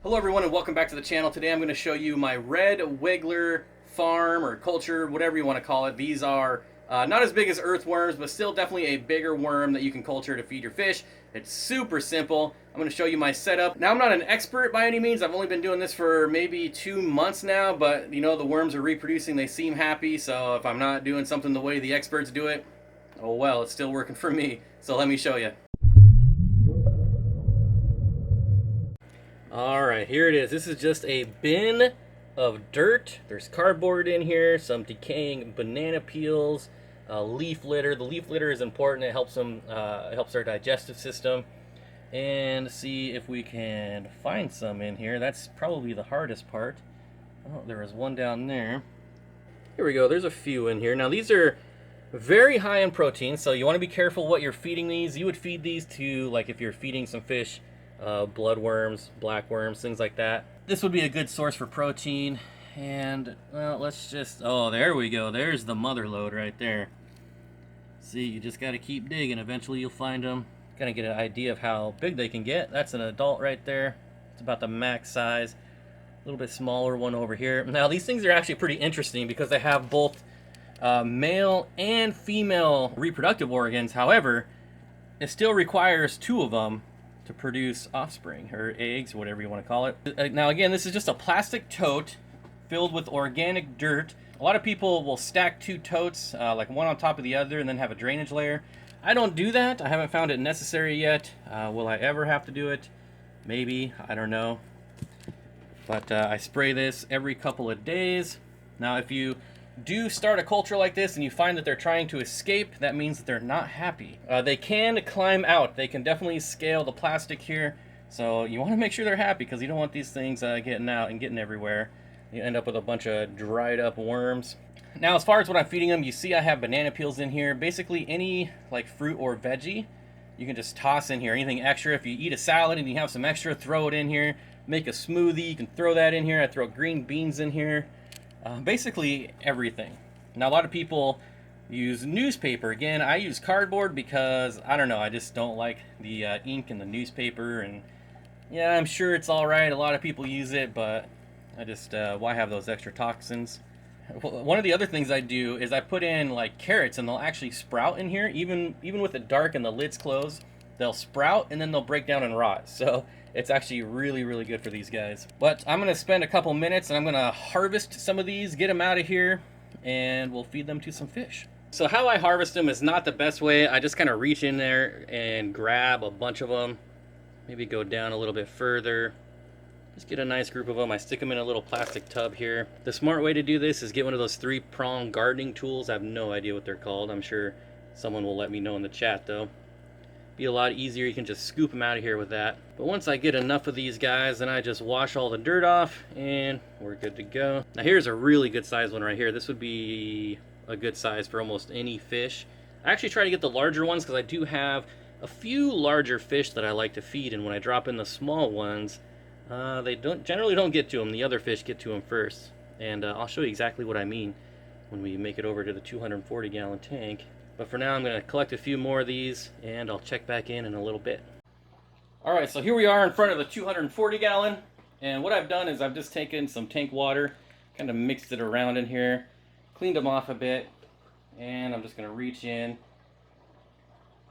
Hello everyone and welcome back to the channel. Today I'm going to show you my red wiggler farm or culture, whatever you want to call it. These are not as big as earthworms, but still definitely a bigger worm that you can culture to feed your fish. It's super simple. I'm going to show you my setup. Now I'm not an expert by any means. I've only been doing this for maybe 2 months now, but you know, the worms are reproducing. They seem happy, so if I'm not doing something the way the experts do it, oh well, it's still working for me. So let me show you. Alright, here it is. This is just a bin of dirt. There's cardboard in here, some decaying banana peels, leaf litter. The leaf litter is important. It helps them, helps our digestive system. And see if we can find some in here. That's probably the hardest part. Oh, there was one down there. Here we go. There's a few in here. Now these are very high in protein, so you want to be careful what you're feeding these. You would feed these to, like, if you're feeding some fish, bloodworms, blackworms, things like that. This would be a good source for protein. And, well, let's just, oh, there we go. There's the mother lode right there. See, you just got to keep digging. Eventually you'll find them. Kind of get an idea of how big they can get. That's an adult right there. It's about the max size. A little bit smaller one over here. Now, these things are actually pretty interesting because they have both male and female reproductive organs. However, it still requires 2 of them to produce offspring, or eggs, whatever you want to call it. Now again, this is just a plastic tote filled with organic dirt. A lot of people will stack 2 totes, like one on top of the other, and then have a drainage layer. I don't do that. I haven't found it necessary yet. Will I ever have to do it? Maybe, I don't know. But I spray this every couple of days. Now if you do start a culture like this and you find that they're trying to escape, that means that they're not happy. They can climb out. They can definitely scale the plastic here. So you want to make sure they're happy because you don't want these things getting out and getting everywhere. You end up with a bunch of dried up worms. Now as far as what I'm feeding them, you see I have banana peels in here. Basically any like fruit or veggie, you can just toss in here. Anything extra, if you eat a salad and you have some extra, throw it in here. Make a smoothie, you can throw that in here. I throw green beans in here. Basically everything. Now a lot of people use newspaper. Again, I use cardboard because I don't know, I just don't like the ink in the newspaper, and yeah, I'm sure it's alright, a lot of people use it, but I just why have those extra toxins? One of the other things I do is I put in like carrots, and they'll actually sprout in here. Even with it dark and the lids closed, they'll sprout and then they'll break down and rot. So it's actually really good for these guys. But I'm gonna spend a couple minutes and I'm gonna harvest some of these, get them out of here, and we'll feed them to some fish. So how I harvest them is not the best way. I just kind of reach in there and grab a bunch of them. Maybe go down a little bit further. Just get a nice group of them. I stick them in a little plastic tub here. The smart way to do this is get one of those 3-prong gardening tools. I have no idea what they're called. I'm sure someone will let me know in the chat though. Be a lot easier. You can just scoop them out of here with that. But once I get enough of these guys, then I just wash all the dirt off and we're good to go. Now here's a really good size one right here. This would be a good size for almost any fish. I actually try to get the larger ones because I do have a few larger fish that I like to feed, and when I drop in the small ones, they generally don't get to them. The other fish get to them first. And I'll show you exactly what I mean when we make it over to the 240-gallon tank. But for now, I'm going to collect a few more of these, and I'll check back in a little bit. Alright, so here we are in front of the 240-gallon, and what I've done is I've just taken some tank water, kind of mixed it around in here, cleaned them off a bit, and I'm just going to reach in.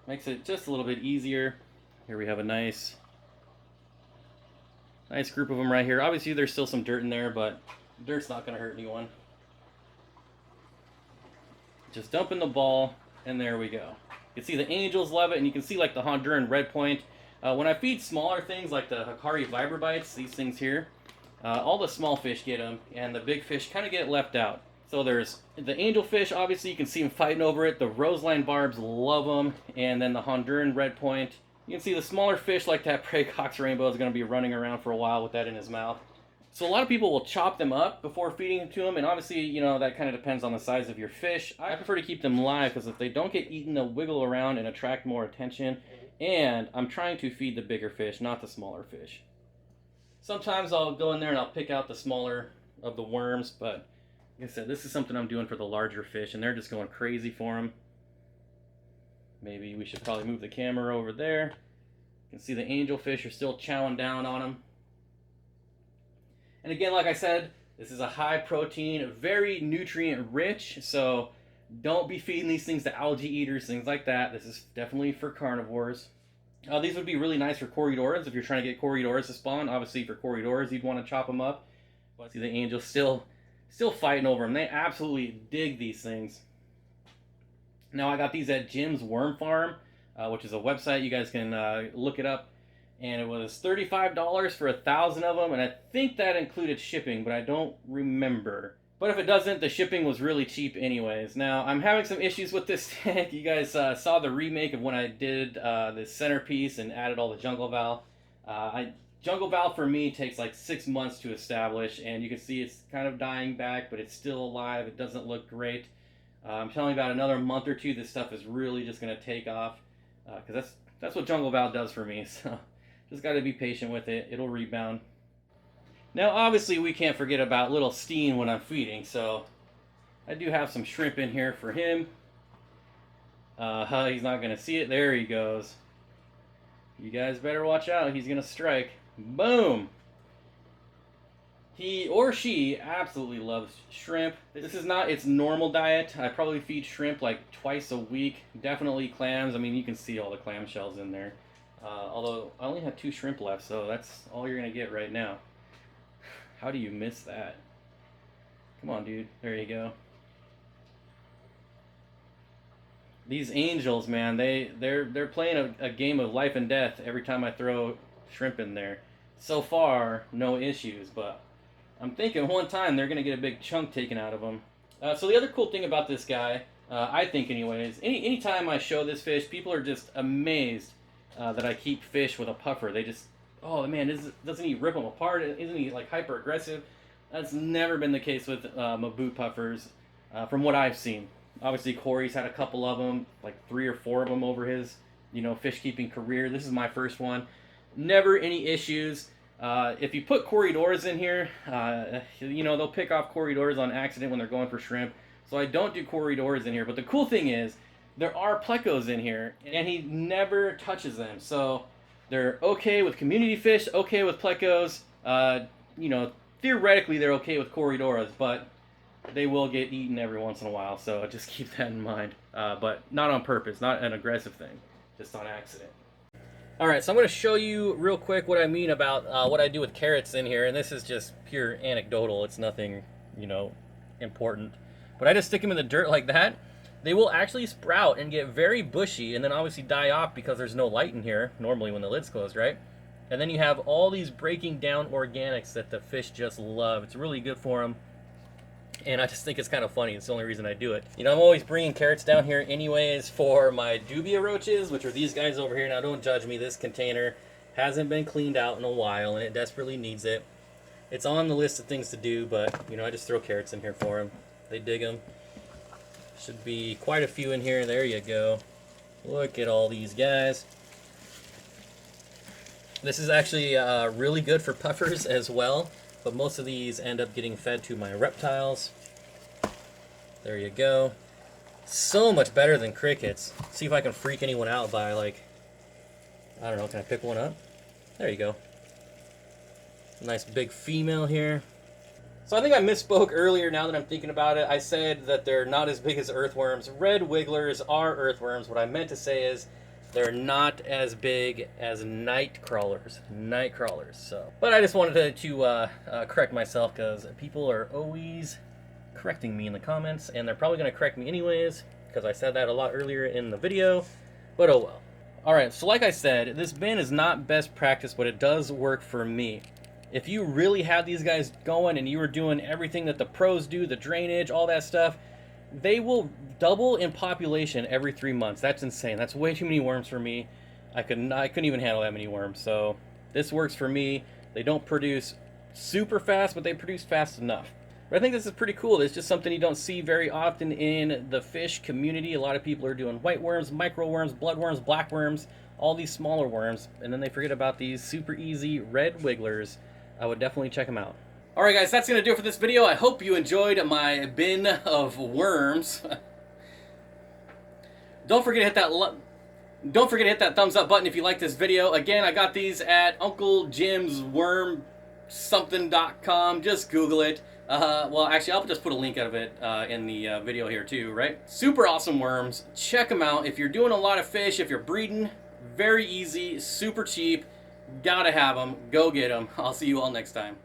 Makes it just a little bit easier. Here we have a nice group of them right here. Obviously, there's still some dirt in there, but dirt's not going to hurt anyone. Just dump in the ball. And there we go. You can see the angels love it, and you can see like the Honduran red point. When I feed smaller things like the Hikari vibrobites, these things here, all the small fish get them, and the big fish kind of get left out. So there's the angelfish, obviously you can see them fighting over it. The roseline barbs love them, and then the Honduran red point. You can see the smaller fish like that prey cox rainbow is going to be running around for a while with that in his mouth. So a lot of people will chop them up before feeding them to them, and obviously, you know, that kind of depends on the size of your fish. I prefer to keep them live because if they don't get eaten, they'll wiggle around and attract more attention. And I'm trying to feed the bigger fish, not the smaller fish. Sometimes I'll go in there and I'll pick out the smaller of the worms, but like I said, this is something I'm doing for the larger fish, and they're just going crazy for them. Maybe we should probably move the camera over there. You can see the angelfish are still chowing down on them. And again, like I said, this is a high protein, very nutrient rich, so don't be feeding these things to algae eaters, things like that. This is definitely for carnivores. These would be really nice for Corridoras if you're trying to get Corridoras to spawn. Obviously, for Corridoras, you'd want to chop them up. But see the angels still fighting over them. They absolutely dig these things. Now I got these at Jim's Worm Farm, which is a website. You guys can look it up. And it was $35 for 1,000 of them, and I think that included shipping, but I don't remember. But if it doesn't, the shipping was really cheap anyways. Now, I'm having some issues with this tank. You guys saw the remake of when I did this centerpiece and added all the jungle val. Jungle val for me takes like 6 months to establish, and you can see it's kind of dying back, but it's still alive. It doesn't look great. I'm telling you, about another month or two, this stuff is really just going to take off, because that's what jungle val does for me. So just got to be patient with it. It'll rebound. Now, obviously, we can't forget about little Steen when I'm feeding, so I do have some shrimp in here for him. He's not going to see it. There he goes. You guys better watch out. He's going to strike. Boom! He or she absolutely loves shrimp. This is not its normal diet. I probably feed shrimp like twice a week. Definitely clams. I mean, you can see all the clam shells in there. Although I only have 2 shrimp left, so that's all you're going to get right now. How do you miss that? Come on, dude. There you go. These angels, man, they're playing a game of life and death every time I throw shrimp in there. So far, no issues, but I'm thinking one time they're going to get a big chunk taken out of them. So the other cool thing about this guy, I think anyways, anytime I show this fish, people are just amazed that I keep fish with a puffer. They just, oh man, doesn't he rip them apart? Isn't he like hyper aggressive? That's never been the case with my boot puffers, from what I've seen. Obviously, Corey's had a couple of them, like 3 or 4 of them over his, fish keeping career. This is my first one. Never any issues. If you put Corridoras in here, they'll pick off Corridoras on accident when they're going for shrimp. So I don't do Corridoras in here. But the cool thing is, there are plecos in here, and he never touches them. So they're okay with community fish, okay with plecos. Theoretically they're okay with Corridoras, but they will get eaten every once in a while. So just keep that in mind. But not on purpose, not an aggressive thing, just on accident. All right, so I'm going to show you real quick what I mean about what I do with carrots in here, and this is just pure anecdotal. It's nothing, important. But I just stick them in the dirt like that. They will actually sprout and get very bushy and then obviously die off because there's no light in here, normally when the lid's closed, right? And then you have all these breaking down organics that the fish just love. It's really good for them. And I just think it's kind of funny. It's the only reason I do it. I'm always bringing carrots down here anyways for my dubia roaches, which are these guys over here. Now, don't judge me. This container hasn't been cleaned out in a while, and it desperately needs it. It's on the list of things to do, but, I just throw carrots in here for them. They dig them. Should be quite a few in here. There you go. Look at all these guys. This is actually really good for puffers as well, but most of these end up getting fed to my reptiles. There you go. So much better than crickets. See if I can freak anyone out by, like, I don't know, can I pick one up? There you go. Nice big female here. So I think I misspoke earlier now that I'm thinking about it. I said that they're not as big as earthworms. Red wigglers are earthworms. What I meant to say is they're not as big as night crawlers. Night crawlers. So, but I just wanted to correct myself because people are always correcting me in the comments, and they're probably going to correct me anyways because I said that a lot earlier in the video. But oh well. Alright, so like I said, this bin is not best practice, but it does work for me. If you really have these guys going and you were doing everything that the pros do, the drainage, all that stuff, they will double in population every 3 months. That's insane. That's way too many worms for me. I couldn't even handle that many worms. So this works for me. They don't produce super fast, but they produce fast enough. But I think this is pretty cool. It's just something you don't see very often in the fish community. A lot of people are doing white worms, micro worms, blood worms, black worms, all these smaller worms, and then they forget about these super easy red wigglers. I would definitely check them out. Alright guys, that's going to do it for this video. I hope you enjoyed my bin of worms. Don't forget to hit that thumbs up button if you like this video. Again, I got these at Uncle Jim's Worm something.com. Just Google it. Well, actually, I'll just put a link out of it in the video here too, right? Super awesome worms. Check them out. If you're doing a lot of fish, if you're breeding, very easy, super cheap. Gotta have them. Go get them. I'll see you all next time.